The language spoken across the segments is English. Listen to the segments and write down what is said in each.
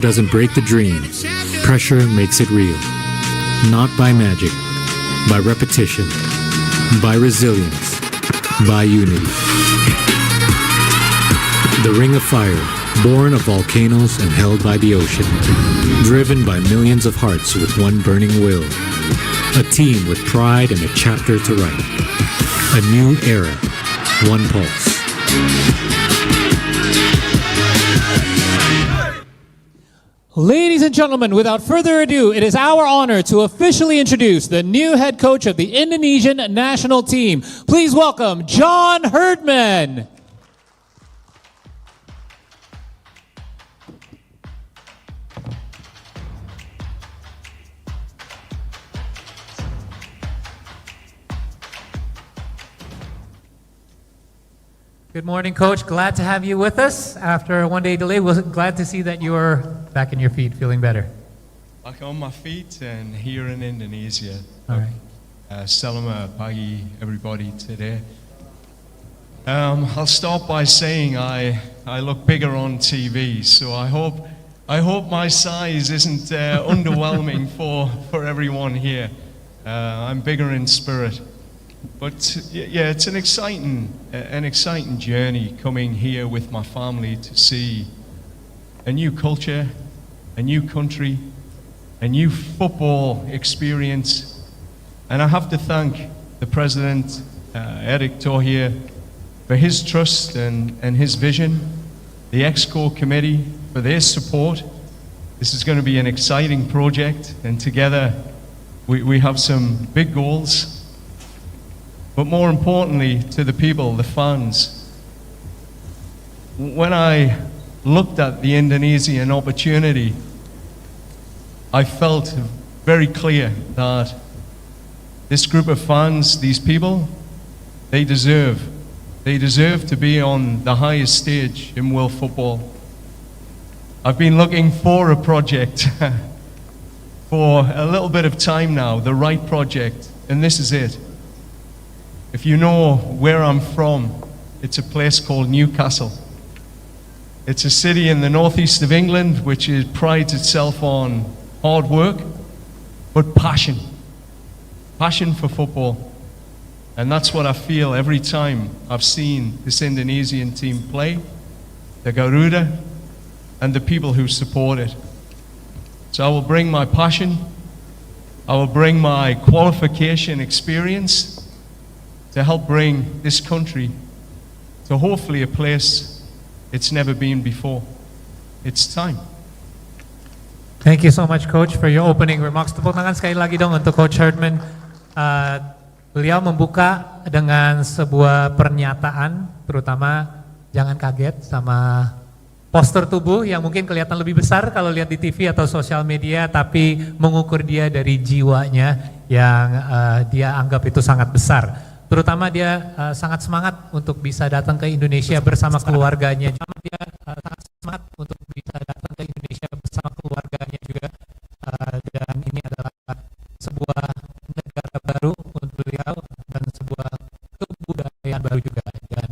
doesn't break the dream. Pressure makes it real. Not by magic, by repetition, by resilience, by unity. The Ring of Fire, born of volcanoes and held by the ocean. Driven by millions of hearts with one burning will. A team with pride and a chapter to write. A new era, one pulse. Ladies and gentlemen, without further ado, it is our honor to officially introduce the new head coach of the Indonesian national team. Please welcome John Herdman. Good morning, Coach. Glad to have you with us after a one-day delay. We're glad to see that you are back in your feet, feeling better. Back on my feet and here in Indonesia. All right. Selamat pagi, everybody, today. I'll start by saying I look bigger on TV, so I hope my size isn't underwhelming for everyone here. I'm bigger in spirit. But yeah, it's an exciting journey coming here with my family to see a new culture, a new country, a new football experience. And I have to thank the President, Eric Thohir, for his trust and his vision, the Exco Committee for their support. This is going to be an exciting project, and together we have some big goals. But more importantly, to the people, the fans, when I looked at the Indonesian opportunity, I felt very clear that this group of fans, these people, they deserve to be on the highest stage in world football. I've been looking for a project for a little bit of time now, the right project, and this is it. If you know where I'm from, it's a place called Newcastle. It's a city in the northeast of England which prides itself on hard work, but passion for football. And that's what I feel every time I've seen this Indonesian team play, the Garuda, and the people who support it. So I will bring my passion, I will bring my qualification experience, to help bring this country to hopefully a place it's never been before. It's time. Thank you so much, Coach, for your opening remarks. Tepuk tangan sekali lagi dong untuk Coach Herdman. Beliau membuka dengan sebuah pernyataan, terutama jangan kaget sama poster tubuh yang mungkin kelihatan lebih besar kalau lihat di TV atau sosial media, tapi mengukur dia dari jiwanya yang dia anggap itu sangat besar. Terutama dia sangat semangat untuk bisa datang ke Indonesia bersama keluarganya. Dia sangat semangat untuk bisa datang ke Indonesia bersama keluarganya juga. Dan ini adalah sebuah negara baru untuk beliau dan sebuah kebudayaan baru juga. Dan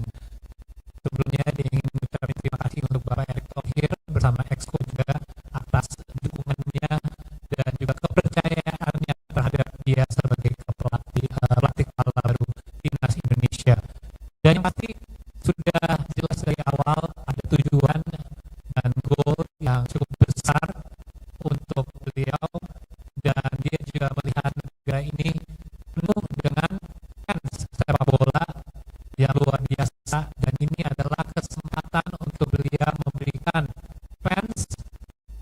sebelumnya dia ingin mengucapkan terima kasih untuk Bapak Erick Thohir bersama Exco juga atas dukungannya dan juga kepercayaannya terhadap dia sebagai pelatih kepala baru Timnas Indonesia. Dan yang pasti sudah jelas dari awal ada tujuan dan goal yang cukup besar untuk beliau, dan dia juga melihat negara ini penuh dengan fans sepak bola yang luar biasa, dan ini adalah kesempatan untuk beliau memberikan fans,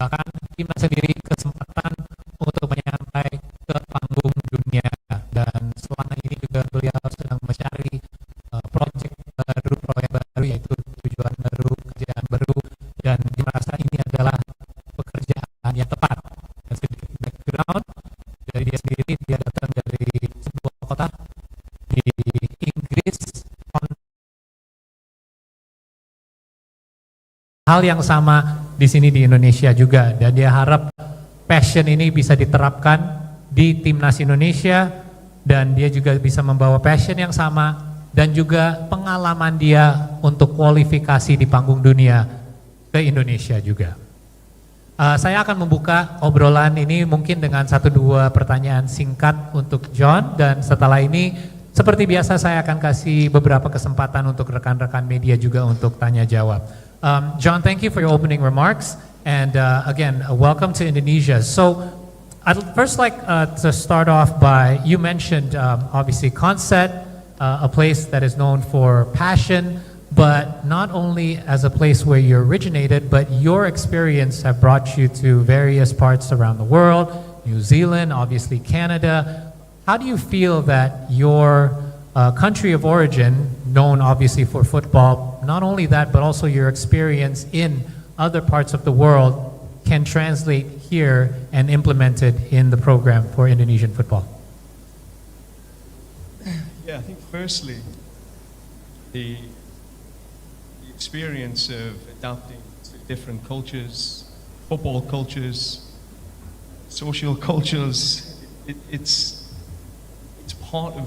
bahkan timnas sendiri, kesempatan untuk menyampai ke panggung dunia. Dan selama ini juga beliau sedang mencari proyek baru, yaitu tujuan baru, kerjaan baru, dan dia merasa ini adalah pekerjaan yang tepat. Dan sedikit background dari dia sendiri, dia datang dari sebuah kota di Inggris. Hal yang sama di sini di Indonesia juga, dan dia harap passion ini bisa diterapkan di Timnas Indonesia, dan dia juga bisa membawa passion yang sama dan juga pengalaman dia untuk kualifikasi di panggung dunia ke Indonesia juga. Saya akan membuka obrolan ini mungkin dengan 1-2 pertanyaan singkat untuk John, dan setelah ini seperti biasa saya akan kasih beberapa kesempatan untuk rekan-rekan media juga untuk tanya jawab. John, thank you for your opening remarks, and again, welcome to Indonesia. So I'd first like to start off by, you mentioned obviously Concept, a place that is known for passion, but not only as a place where you originated, but your experience have brought you to various parts around the world, New Zealand, obviously Canada. How do you feel that your country of origin, known obviously for football, not only that, but also your experience in other parts of the world can translate here and implemented in the program for Indonesian football? Yeah, I think firstly, the experience of adapting to different cultures, football cultures, social cultures, it's part of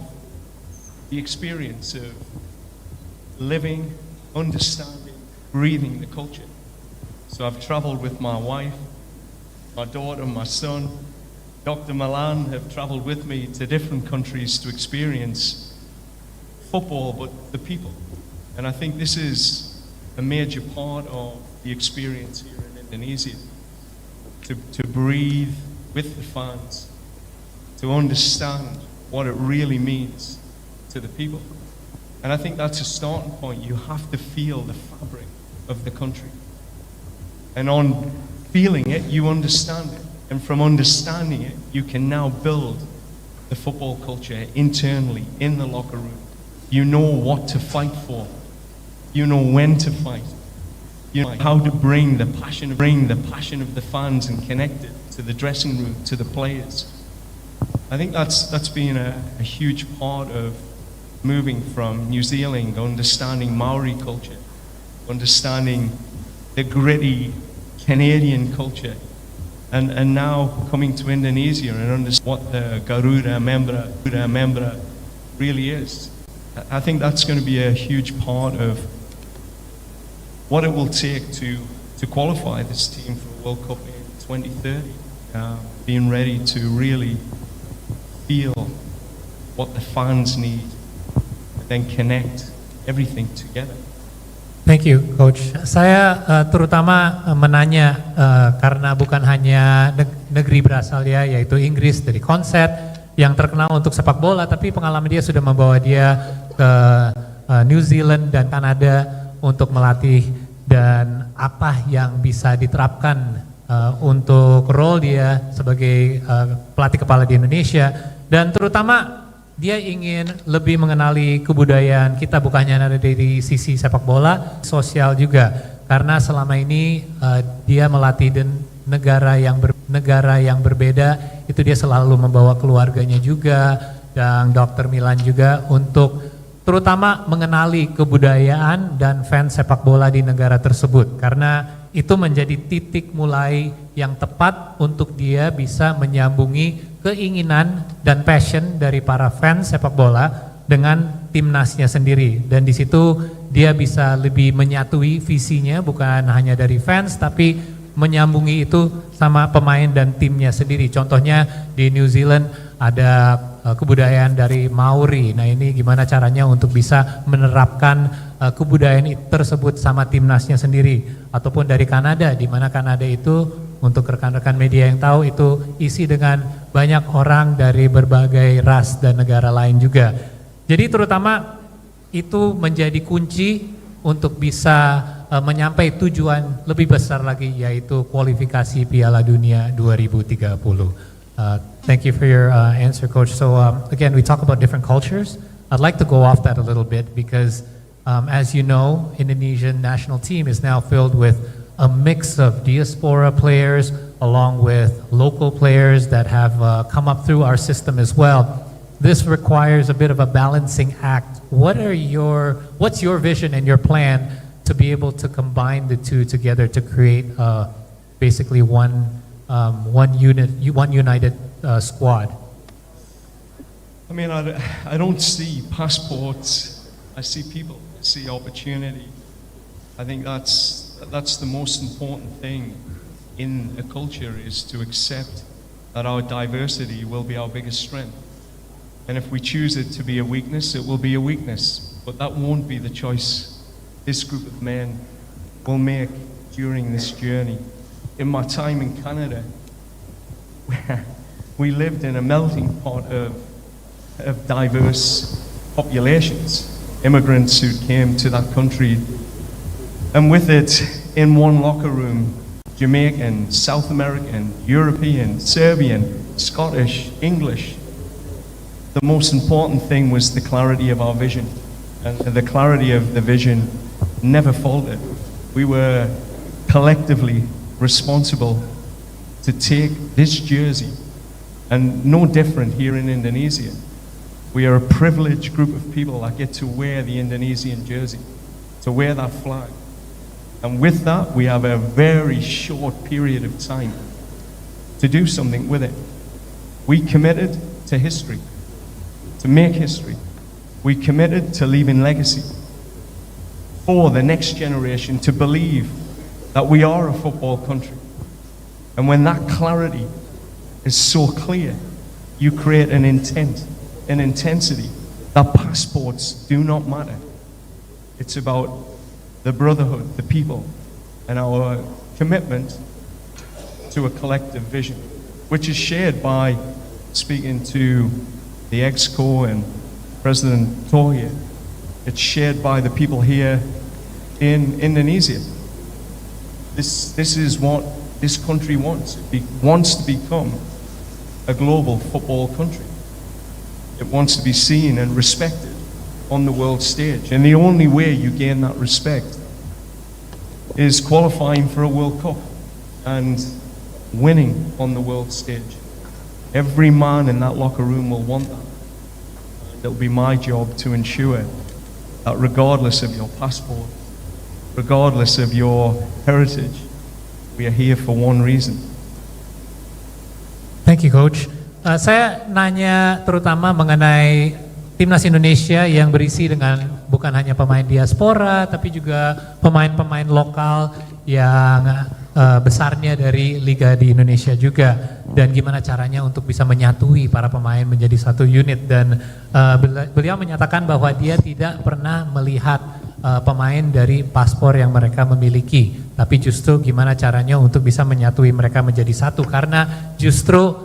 the experience of living, understanding, breathing the culture. So I've traveled with my wife, my daughter, my son. Dr. Milan have traveled with me to different countries to experience football, but the people. And I think this is a major part of the experience here in Indonesia, to breathe with the fans, to understand what it really means to the people. And I think that's a starting point. You have to feel the fabric of the country. And on feeling it, you understand it. And from understanding it, you can now build the football culture internally, in the locker room. You know what to fight for. You know when to fight. You know how to bring the passion of the fans and connect it to the dressing room, to the players. I think that's been a huge part of moving from New Zealand, understanding Maori culture, understanding the gritty Canadian culture, and now coming to Indonesia and understand what the Garuda Membra really is. I think that's going to be a huge part of what it will take to qualify this team for the World Cup in 2030. Being ready to really feel what the fans need, and then connect everything together. Thank you, Coach. Saya terutama menanya karena bukan hanya negeri berasal dia, yaitu Inggris dari Konsep yang terkenal untuk sepak bola, tapi pengalaman dia sudah membawa dia ke New Zealand dan Kanada untuk melatih, dan apa yang bisa diterapkan untuk role dia sebagai pelatih kepala di Indonesia, dan terutama dia ingin lebih mengenali kebudayaan kita, bukan hanya dari sisi sepak bola, sosial juga. Karena selama ini dia melatih di negara yang berbeda, itu dia selalu membawa keluarganya juga, dan Dr. Milan juga untuk terutama mengenali kebudayaan dan fans sepak bola di negara tersebut. Karena itu menjadi titik mulai yang tepat untuk dia bisa menyambungi keinginan dan passion dari para fans sepak bola dengan timnasnya sendiri, dan di situ dia bisa lebih menyatui visinya bukan hanya dari fans tapi menyambungi itu sama pemain dan timnya sendiri. Contohnya di New Zealand ada kebudayaan dari Maori. Nah, ini gimana caranya untuk bisa menerapkan kebudayaan tersebut sama timnasnya sendiri, ataupun dari Kanada, di mana Kanada itu untuk rekan-rekan media yang tahu itu isi dengan banyak orang dari berbagai ras dan negara lain juga. Jadi terutama itu menjadi kunci untuk bisa menyampai tujuan lebih besar lagi, yaitu kualifikasi Piala Dunia 2030. Thank you for your answer, Coach. So again, we talk about different cultures. I'd like to go off that a little bit because as you know, Indonesian national team is now filled with a mix of diaspora players along with local players that have come up through our system as well. This requires a bit of a balancing act. What's your vision and your plan to be able to combine the two together to create basically one united squad? I mean, I don't see passports. I see people. I see opportunity. I think that's the most important thing. in a culture is to accept that our diversity will be our biggest strength. And if we choose it to be a weakness, it will be a weakness. But that won't be the choice this group of men will make during this journey. In my time in Canada, we lived in a melting pot of diverse populations, immigrants who came to that country, and with it, in one locker room, Jamaican, South American, European, Serbian, Scottish, English. The most important thing was the clarity of our vision, and the clarity of the vision never faltered. We were collectively responsible to take this jersey, and no different here in Indonesia. We are a privileged group of people that get to wear the Indonesian jersey, to wear that flag. And with that, we have a very short period of time to do something with it. We committed to history, to make history. We committed to leaving legacy for the next generation to believe that we are a football country. And when that clarity is so clear, you create an intent, an intensity that passports do not matter. It's about the brotherhood, the people, and our commitment to a collective vision, which is shared by, speaking to the EXCO and President Tohir, it's shared by the people here in Indonesia. This is what this country wants. It wants to become a global football country. It wants to be seen and respected on the world stage. And the only way you gain that respect is qualifying for a World Cup and winning on the world stage. Every man in that locker room will want that. And it'll be my job to ensure that regardless of your passport, regardless of your heritage, we are here for one reason. Thank you, Coach. Saya nanya terutama mengenai Timnas Indonesia yang berisi dengan bukan hanya pemain diaspora, tapi juga pemain-pemain lokal yang besarnya dari liga di Indonesia juga, dan gimana caranya untuk bisa menyatui para pemain menjadi satu unit. Dan beliau menyatakan bahwa dia tidak pernah melihat pemain dari paspor yang mereka miliki, tapi justru gimana caranya untuk bisa menyatui mereka menjadi satu, karena justru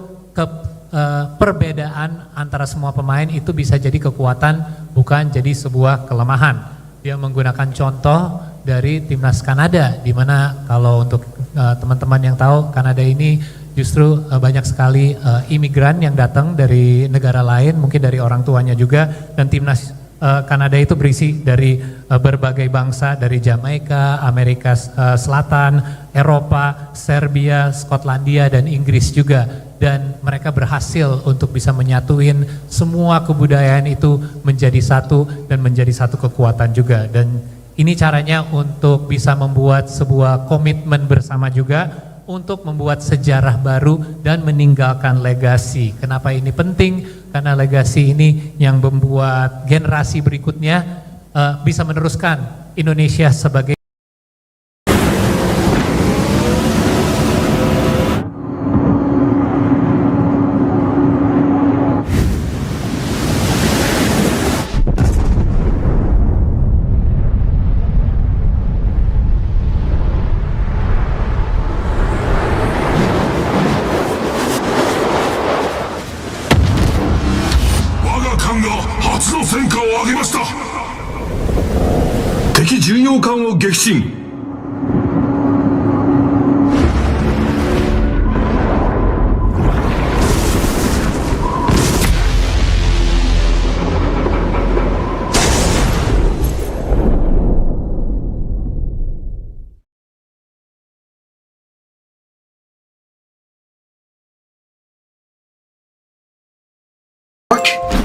perbedaan antara semua pemain itu bisa jadi kekuatan, bukan jadi sebuah kelemahan. Dia menggunakan contoh dari Timnas Kanada, di mana kalau untuk teman-teman yang tahu, Kanada ini justru banyak sekali imigran yang datang dari negara lain, mungkin dari orang tuanya juga, dan Timnas Kanada itu berisi dari berbagai bangsa, dari Jamaika, Amerika Selatan, Eropa, Serbia, Skotlandia, dan Inggris juga. Dan mereka berhasil untuk bisa menyatuin semua kebudayaan itu menjadi satu dan menjadi satu kekuatan juga. Dan ini caranya untuk bisa membuat sebuah komitmen bersama juga untuk membuat sejarah baru dan meninggalkan legasi. Kenapa ini penting? Karena legasi ini yang membuat generasi berikutnya bisa meneruskan Indonesia sebagai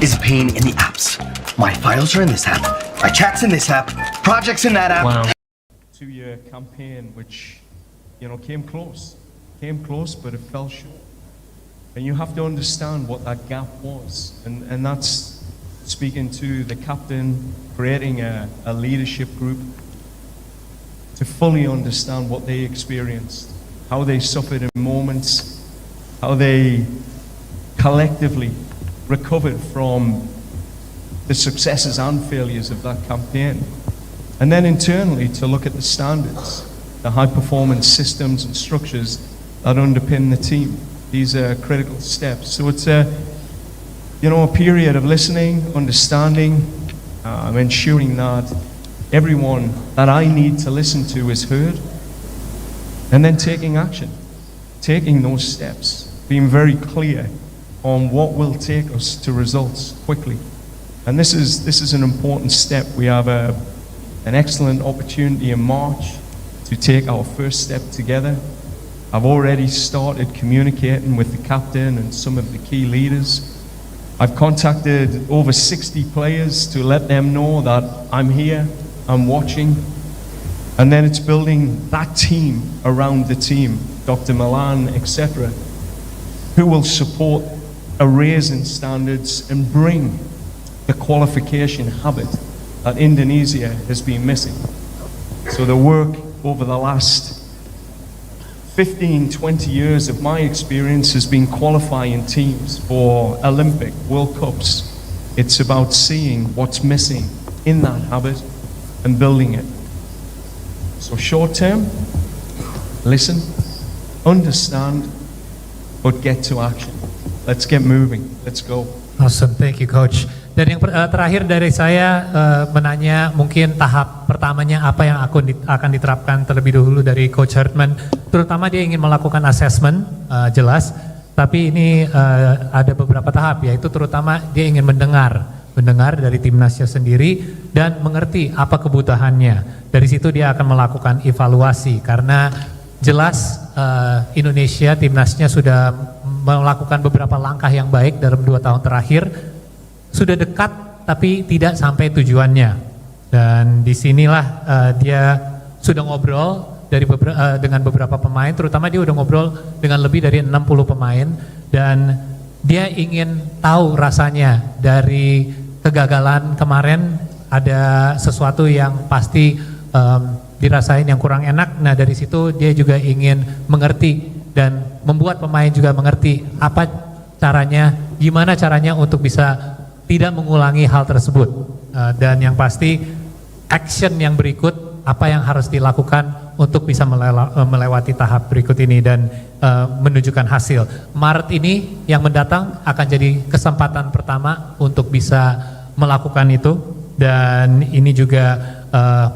is a pain in the apps. My files are in this app, my chat's in this app, projects in that app. Wow. 2-year campaign which, came close, but it fell short. And you have to understand what that gap was. And that's speaking to the captain, creating a leadership group to fully understand what they experienced how they suffered in moments, how they collectively recovered from the successes and failures of that campaign. And then internally to look at the standards, the high performance systems and structures that underpin the team. These are critical steps. So it's a period of listening, understanding, ensuring that everyone that I need to listen to is heard, and then taking action, taking those steps, being very clear on what will take us to results quickly. And this is an important step. We have an excellent opportunity in March to take our first step together. I've already started communicating with the captain and some of the key leaders. I've contacted over 60 players to let them know that I'm here, I'm watching. And then it's building that team around the team, Dr. Milan, etc., who will support a raise in standards and bring the qualification habit that Indonesia has been missing. So the work over the last 15, 20 years of my experience has been qualifying teams for Olympic, World Cups. It's about seeing what's missing in that habit and building it. So short term, listen, understand, but get to action. Let's get moving. Let's go. Awesome, thank you Coach. Dan yang terakhir dari saya menanya mungkin tahap pertamanya apa yang akan diterapkan terlebih dahulu dari Coach Hartman. Terutama dia ingin melakukan assessment, jelas. Tapi ini ada beberapa tahap, yaitu terutama dia ingin mendengar dari Timnasnya sendiri dan mengerti apa kebutuhannya. Dari situ dia akan melakukan evaluasi karena jelas Indonesia Timnasnya sudah melakukan beberapa langkah yang baik dalam 2 tahun terakhir. Sudah dekat tapi tidak sampai tujuannya. Dan disinilah dia sudah ngobrol dengan beberapa pemain, terutama dia udah ngobrol dengan lebih dari 60 pemain dan dia ingin tahu rasanya dari kegagalan kemarin ada sesuatu yang pasti dirasain yang kurang enak. Nah dari situ dia juga ingin mengerti dan membuat pemain juga mengerti apa caranya, gimana caranya untuk bisa tidak mengulangi hal tersebut. Dan yang pasti action yang berikut apa yang harus dilakukan untuk bisa melewati tahap berikut ini dan menunjukkan hasil. Maret ini yang mendatang akan jadi kesempatan pertama untuk bisa melakukan itu dan ini juga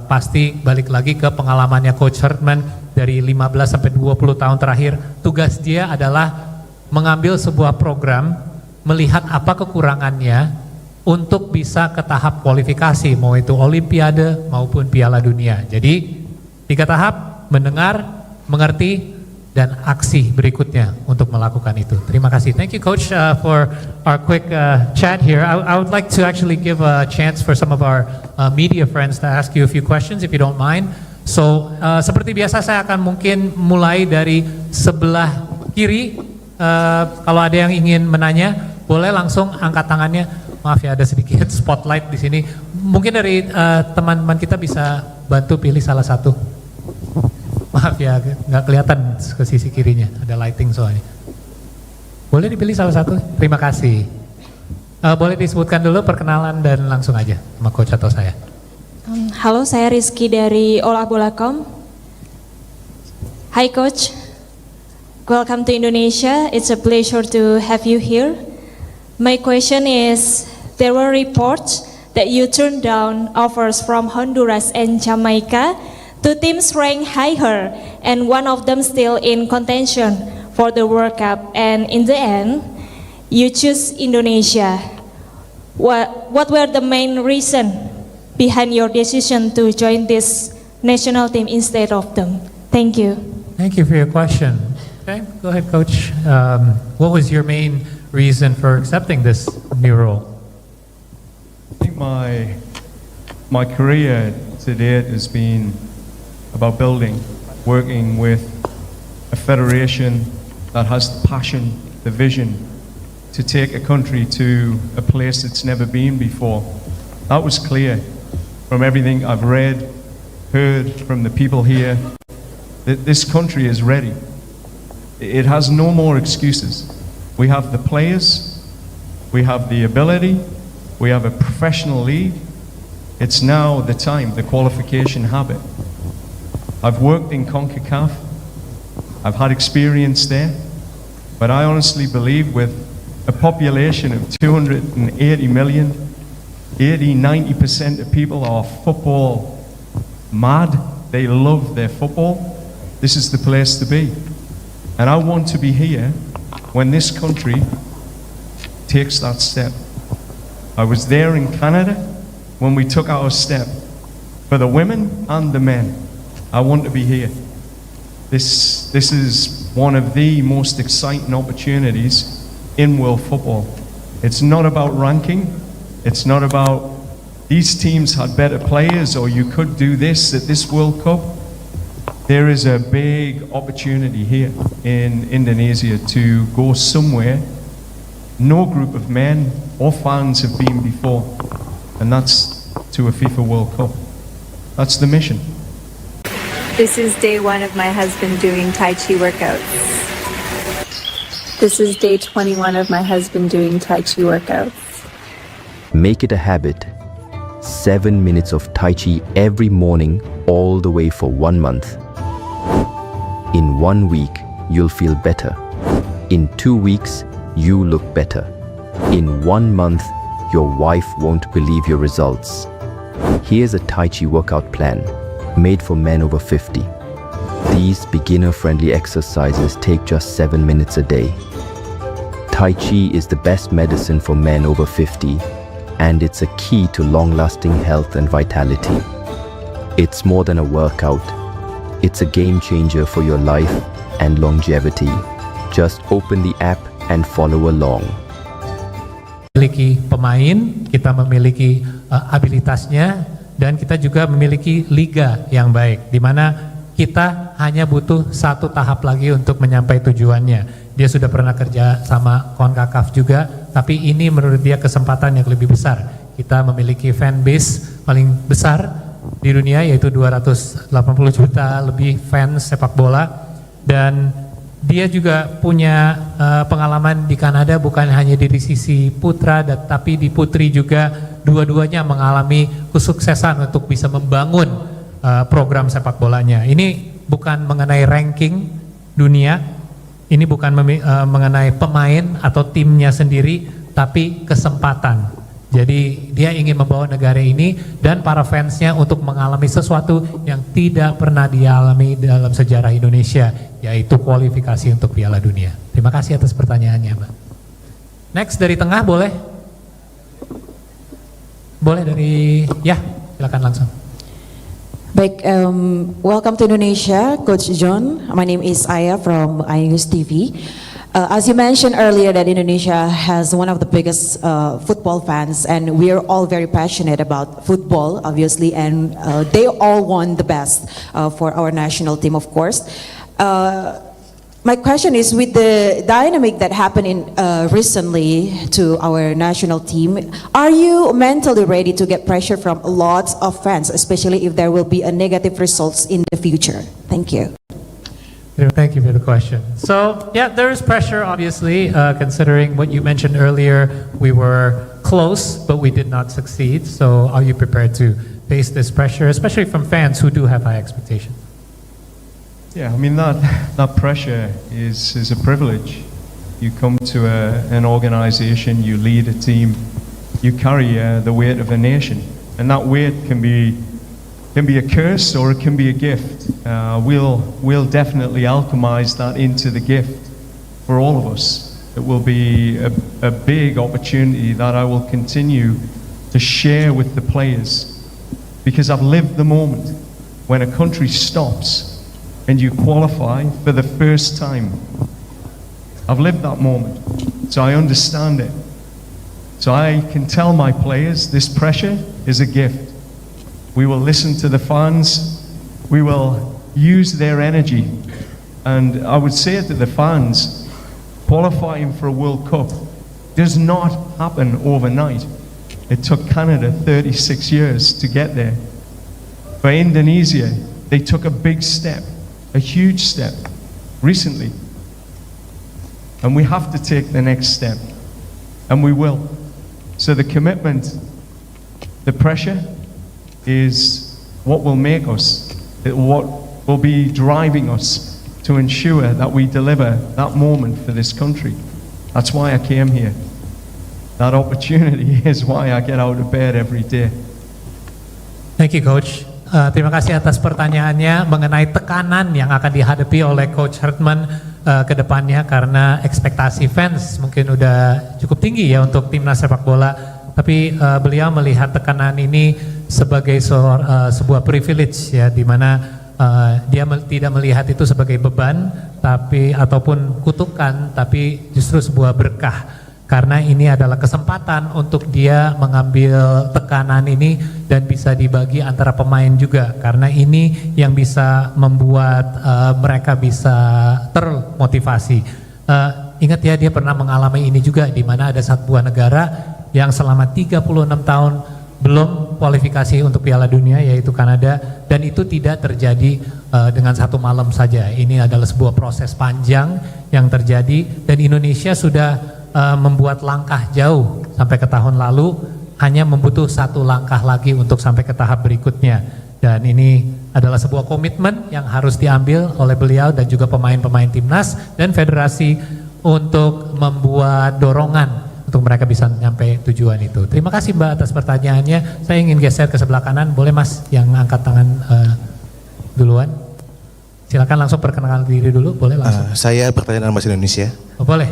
pasti balik lagi ke pengalamannya Coach Hartman dari 15 sampai 20 tahun terakhir. Tugas dia adalah mengambil sebuah program, melihat apa kekurangannya untuk bisa ke tahap kualifikasi, mau itu Olimpiade maupun Piala Dunia. Jadi 3 tahap, mendengar, mengerti, dan aksi berikutnya untuk melakukan itu. Terima kasih. Thank you Coach for our quick chat here. I would like to actually give a chance for some of our media friends to ask you a few questions if you don't mind. So seperti biasa saya akan mungkin mulai dari sebelah kiri. Kalau ada yang ingin menanya, boleh langsung angkat tangannya. Maaf ya ada sedikit spotlight di sini. Mungkin dari teman-teman kita bisa bantu pilih salah satu. Maaf ya nggak kelihatan ke sisi kirinya, ada lighting soalnya. Boleh dipilih salah satu? Terima kasih. Boleh disebutkan dulu perkenalan dan langsung aja sama coach atau saya. Halo, saya Rizky dari olahbola.com. Hi Coach, welcome to Indonesia. It's a pleasure to have you here. My question is, there were reports that you turned down offers from Honduras and Jamaica, 2 teams ranked higher and one of them still in contention for the World Cup, and in the end, you choose Indonesia. What were the main reason behind your decision to join this national team instead of them? Thank you. Thank you for your question. Okay, go ahead Coach. What was your main reason for accepting this new role? I think my career to date has been about building, working with a federation that has the passion, the vision to take a country to a place it's never been before. That was clear from everything I've read, heard from the people here, that this country is ready. It has no more excuses. We have the players, we have the ability, we have a professional league. It's now the time, the qualification habit. I've worked in CONCACAF, I've had experience there, but I honestly believe with a population of 280 million, 80-90% of people are football mad. They love their football. This is the place to be. And I want to be here when this country takes that step. I was there in Canada when we took our step. For the women and the men, I want to be here. This is one of the most exciting opportunities in world football. It's not about ranking. It's not about these teams had better players or you could do this at this World Cup. There is a big opportunity here in Indonesia to go somewhere no group of men or fans have been before, and that's to a FIFA World Cup. That's the mission. This is day 1 of my husband doing Tai Chi workouts. This is day 21 of my husband doing Tai Chi workouts. Make it a habit. 7 minutes of Tai Chi every morning, all the way for 1 month. In 1 week, you'll feel better. In 2 weeks, you look better. In 1 month, your wife won't believe your results. Here's a Tai Chi workout plan, made for men over 50. These beginner-friendly exercises take just 7 minutes a day. Tai Chi is the best medicine for men over 50, and it's a key to long-lasting health and vitality. It's more than a workout. It's a game changer for your life and longevity. Just open the app and follow along. Memiliki pemain, kita memiliki abilitasnya, dan kita juga memiliki liga yang baik, di mana kita hanya butuh 1 tahap lagi untuk mencapai tujuannya. Dia sudah pernah kerja sama CONCACAF juga, tapi ini menurut dia kesempatan yang lebih besar. Kita memiliki fan base paling besar di dunia, yaitu 280 juta lebih fans sepak bola, dan dia juga punya pengalaman di Kanada, bukan hanya di sisi putra, tapi di putri juga. Dua-duanya mengalami kesuksesan untuk bisa membangun program sepak bolanya. Ini bukan mengenai ranking dunia, ini bukan mengenai pemain atau timnya sendiri, tapi kesempatan. Jadi dia ingin membawa negara ini dan para fansnya untuk mengalami sesuatu yang tidak pernah dialami dalam sejarah Indonesia, yaitu kualifikasi untuk Piala Dunia. Terima kasih atas pertanyaannya, Mbak. Next dari tengah boleh? Boleh dari, ya silakan langsung. Baik, welcome to Indonesia, Coach John. My name is Aya from iNews TV. As you mentioned earlier, that Indonesia has one of the biggest football fans, and we are all very passionate about football, obviously, and they all want the best for our national team, of course. My question is, with the dynamic that happened recently to our national team, are you mentally ready to get pressure from lots of fans, especially if there will be a negative results in the future? Thank you. Thank you for the question. So, yeah, there is pressure, obviously, considering what you mentioned earlier. We were close, but we did not succeed. So, are you prepared to face this pressure, especially from fans who do have high expectations? Yeah, I mean, that pressure is a privilege. You come to an organization, you lead a team, you carry the weight of a nation, and that weight can be a curse or it can be a gift. We'll definitely alchemize that into the gift for all of us. It will be a big opportunity that I will continue to share with the players, because I've lived the moment when a country stops and you qualify for the first time. I've lived that moment, so I understand it. So I can tell my players this pressure is a gift. We will listen to the fans, we will use their energy, and I would say to the fans, qualifying for a World Cup does not happen overnight. It took Canada 36 years to get there. For Indonesia, they took a big step, a huge step, recently. And we have to take the next step, and we will. So the commitment, the pressure is what will make us, what will be driving us to ensure that we deliver that moment for this country. That's why I came here. That opportunity is why I get out of bed every day. Thank you, Coach. Terima kasih atas pertanyaannya mengenai tekanan yang akan dihadapi oleh Coach Hartman ke depannya, karena ekspektasi fans mungkin udah cukup tinggi ya untuk timnas sepak bola, tapi beliau melihat tekanan ini sebagai sebuah privilege ya, di mana dia tidak melihat itu sebagai beban tapi ataupun kutukan, tapi justru sebuah berkah. Karena ini adalah kesempatan untuk dia mengambil tekanan ini dan bisa dibagi antara pemain juga. Karena ini yang bisa membuat mereka bisa termotivasi. Ingat ya, dia pernah mengalami ini juga, di mana ada sebuah negara yang selama 36 tahun belum kualifikasi untuk Piala Dunia, yaitu Kanada, dan itu tidak terjadi dengan satu malam saja. Ini adalah sebuah proses panjang yang terjadi, dan Indonesia sudah membuat langkah jauh sampai ke tahun lalu, hanya membutuh satu langkah lagi untuk sampai ke tahap berikutnya. Dan ini adalah sebuah komitmen yang harus diambil oleh beliau dan juga pemain-pemain timnas dan federasi untuk membuat dorongan untuk mereka bisa sampai tujuan itu. Terima kasih Mbak atas pertanyaannya. Saya ingin geser ke sebelah kanan, boleh Mas yang angkat tangan duluan? Silakan langsung perkenalkan diri dulu, boleh langsung. Saya bertanya dalam bahasa Indonesia. Oh, boleh.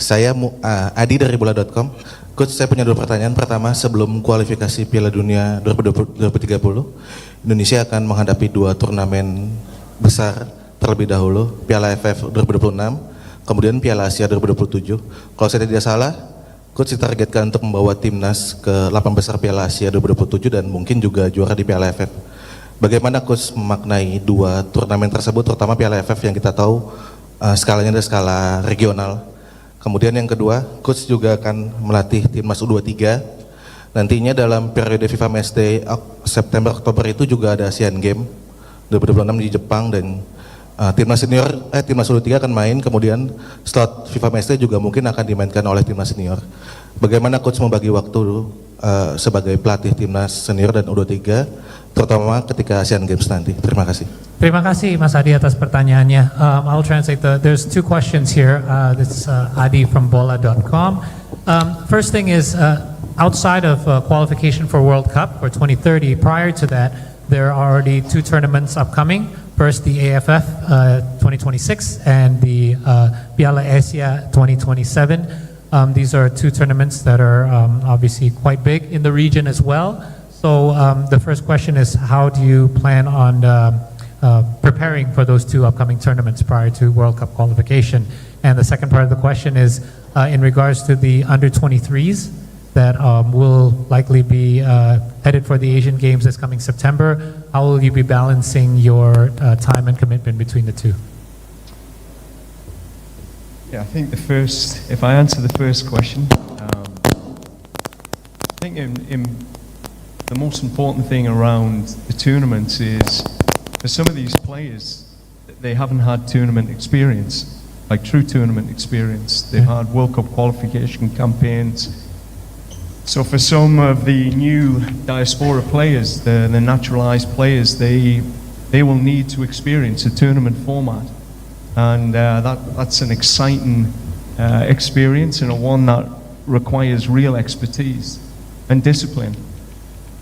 Saya Adi dari bola.com. Coach, saya punya dua pertanyaan. Pertama, sebelum kualifikasi Piala Dunia 2030, Indonesia akan menghadapi dua turnamen besar terlebih dahulu, Piala AFF 2026, kemudian Piala Asia 2027. Kalau saya tidak salah, Coach ditargetkan untuk membawa timnas ke 8 besar Piala Asia 2027 dan mungkin juga juara di Piala AFF. Bagaimana Coach memaknai dua turnamen tersebut, terutama Piala AFF yang kita tahu skalanya adalah skala regional. Kemudian yang kedua, Coach juga akan melatih timnas U23. Nantinya dalam periode FIFA Matchday September-Oktober itu juga ada Asian Games 2026 di Jepang, dan timnas senior, timnas U23 akan main, kemudian slot FIFA Matchday juga mungkin akan dimainkan oleh timnas senior. Bagaimana Coach membagi waktu sebagai pelatih timnas senior dan U23, terutama ketika Asian Games nanti? Terima kasih. Terima kasih Mas Adi atas pertanyaannya. I'll translate. There's two questions here. This is Adi from bola.com. First thing is, outside of qualification for World Cup for 2030, prior to that, there are already two tournaments upcoming. First, the AFF 2026 and the Piala Asia 2027. These are two tournaments that are obviously quite big in the region as well. So the first question is, how do you plan on preparing for those two upcoming tournaments prior to World Cup qualification? And the second part of the question is in regards to the under-23s that will likely be headed for the Asian Games this coming September. How will you be balancing your time and commitment between the two? Yeah, I think if I answer the first question, I think in the most important thing around the tournaments is, for some of these players, they haven't had tournament experience, like true tournament experience. They've had World Cup qualification campaigns. So for some of the new diaspora players, the naturalized players, they will need to experience a tournament format. And that's an exciting experience, and a one that requires real expertise and discipline.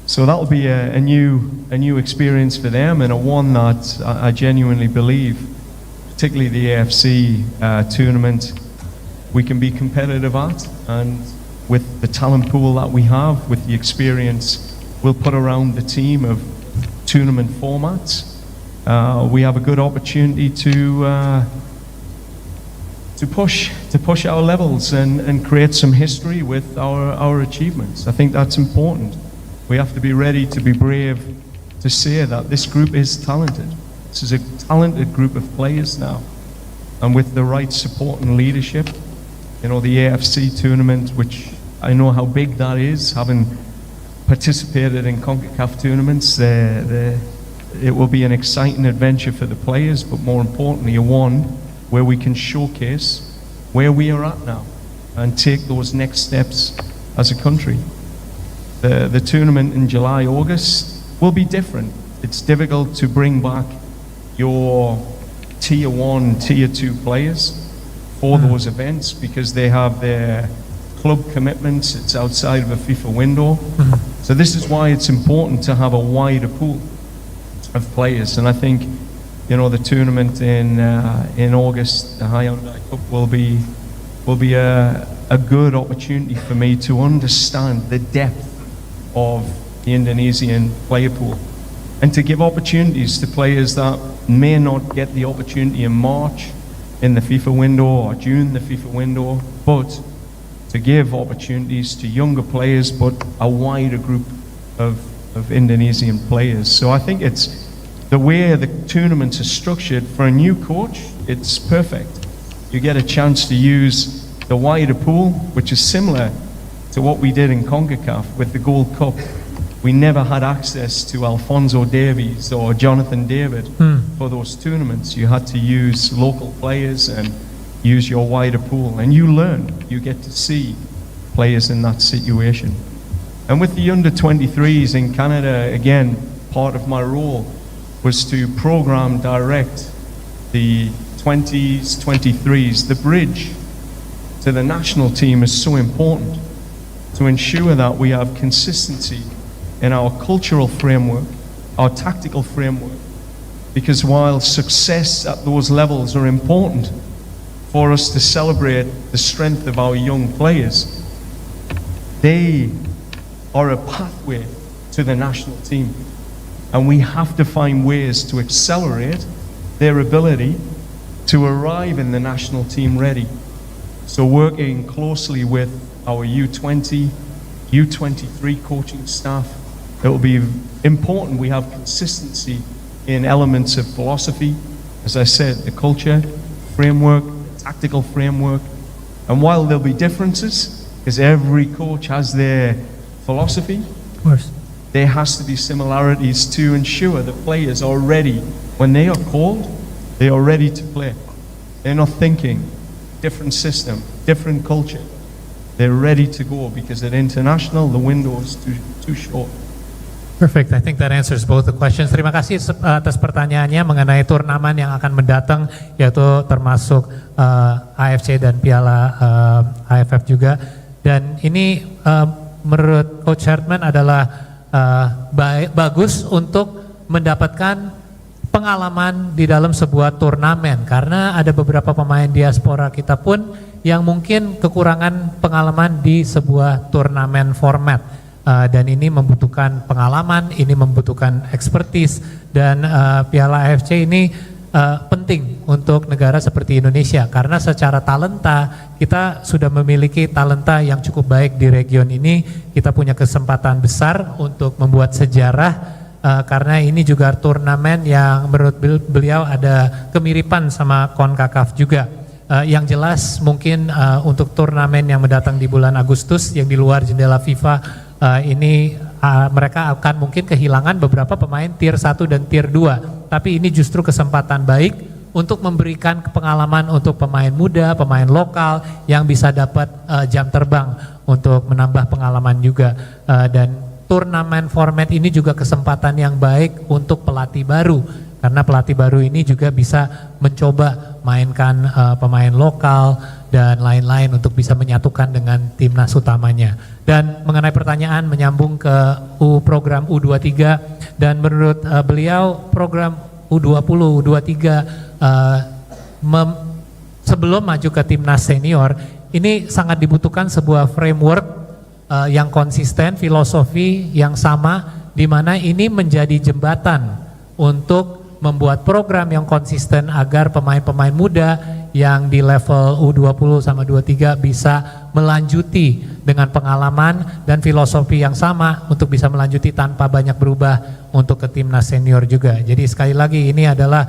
So that will be a new experience for them, and a one that I genuinely believe, particularly the AFC tournament, we can be competitive at. And with the talent pool that we have, with the experience we'll put around the team of tournament formats, we have a good opportunity to push our levels and create some history with our achievements. I think that's important. We have to be ready to be brave to say that this group is talented. This is a talented group of players now, and with the right support and leadership, the AFC tournament, which I know how big that is, having participated in CONCACAF tournaments, it will be an exciting adventure for the players, but more importantly, a one where we can showcase where we are at now and take those next steps as a country. The tournament in July, August will be different. It's difficult to bring back your tier 1, tier 2 players for those events because they have their club commitments. It's outside of a FIFA window. So this is why it's important to have a wider pool of players. And I think, you know, the tournament in August, the Hyundai Cup, will be a good opportunity for me to understand the depth of the Indonesian player pool and to give opportunities to players that may not get the opportunity in March in the FIFA window or June the FIFA window, but to give opportunities to younger players but a wider group of Indonesian players. So I think it's the way the tournaments are structured for a new coach, it's perfect. You get a chance to use the wider pool, which is similar to what we did in CONCACAF with the Gold Cup. We never had access to Alphonso Davies or Jonathan David for those tournaments. You had to use local players and use your wider pool. And you learn, you get to see players in that situation. And with the under-23s in Canada, again, part of my role was to program direct the 20s, 23s. The bridge to the national team is so important to ensure that we have consistency in our cultural framework, our tactical framework, because while success at those levels are important for us to celebrate the strength of our young players, they are a pathway to the national team. And we have to find ways to accelerate their ability to arrive in the national team ready. So working closely with our U20, U23 coaching staff, it will be important we have consistency in elements of philosophy, as I said, the culture, framework, tactical framework. And while there'll be differences, because every coach has their philosophy, Of course. there has to be similarities to ensure that players are ready. When they are called, they are ready to play. They're not thinking different system, different culture. They're ready to go because at international, the window is too short. Perfect. I think that answers both the questions. Terima kasih atas pertanyaannya mengenai turnamen yang akan mendatang, yaitu termasuk AFC dan Piala AFF juga. Dan ini menurut Coach Hartman adalah bagus untuk mendapatkan pengalaman di dalam sebuah turnamen, karena ada beberapa pemain diaspora kita pun yang mungkin kekurangan pengalaman di sebuah turnamen format. Dan ini membutuhkan pengalaman, ini membutuhkan expertise, dan Piala AFC ini penting untuk negara seperti Indonesia karena secara talenta kita sudah memiliki talenta yang cukup baik di region ini. Kita punya kesempatan besar untuk membuat sejarah karena ini juga turnamen yang menurut beliau ada kemiripan sama CONCACAF juga. Yang jelas mungkin untuk turnamen yang mendatang di bulan Agustus yang di luar jendela FIFA ini mereka akan mungkin kehilangan beberapa pemain tier 1 dan tier 2. Tapi ini justru kesempatan baik untuk memberikan pengalaman untuk pemain muda, pemain lokal yang bisa dapat jam terbang untuk menambah pengalaman juga. Dan turnamen format ini juga kesempatan yang baik untuk pelatih baru. Karena pelatih baru ini juga bisa mencoba mainkan pemain lokal dan lain-lain untuk bisa menyatukan dengan timnas utamanya. Dan mengenai pertanyaan menyambung ke program U23, dan menurut beliau program U20, U23 sebelum maju ke timnas senior ini sangat dibutuhkan sebuah framework yang konsisten, filosofi yang sama, di mana ini menjadi jembatan untuk membuat program yang konsisten agar pemain-pemain muda yang di level U20 sama 23 bisa melanjuti dengan pengalaman dan filosofi yang sama untuk bisa melanjuti tanpa banyak berubah untuk ke timnas senior juga. Jadi sekali lagi ini adalah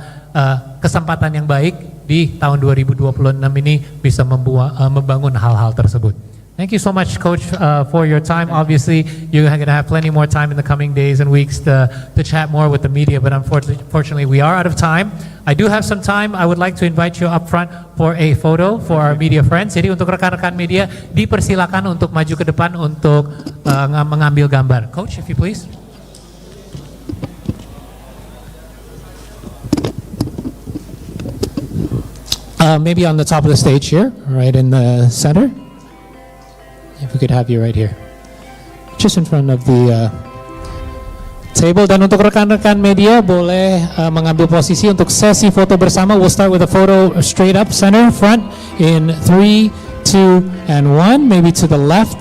kesempatan yang baik di tahun 2026 ini bisa membangun hal-hal tersebut. Thank you so much, Coach, for your time. Obviously, you're going to have plenty more time in the coming days and weeks to chat more with the media, but unfortunately, we are out of time. I do have some time. I would like to invite you up front for a photo for our media friends. Jadi untuk rekan-rekan media, dipersilakan untuk maju ke depan untuk mengambil gambar. Coach, if you please. Maybe on the top of the stage here, right in the center. If we could have you right here, just in front of the table. Dan untuk rekan-rekan media boleh mengambil posisi untuk sesi foto bersama. We'll start with a photo straight up center front in 3, 2, and 1. Maybe to the left.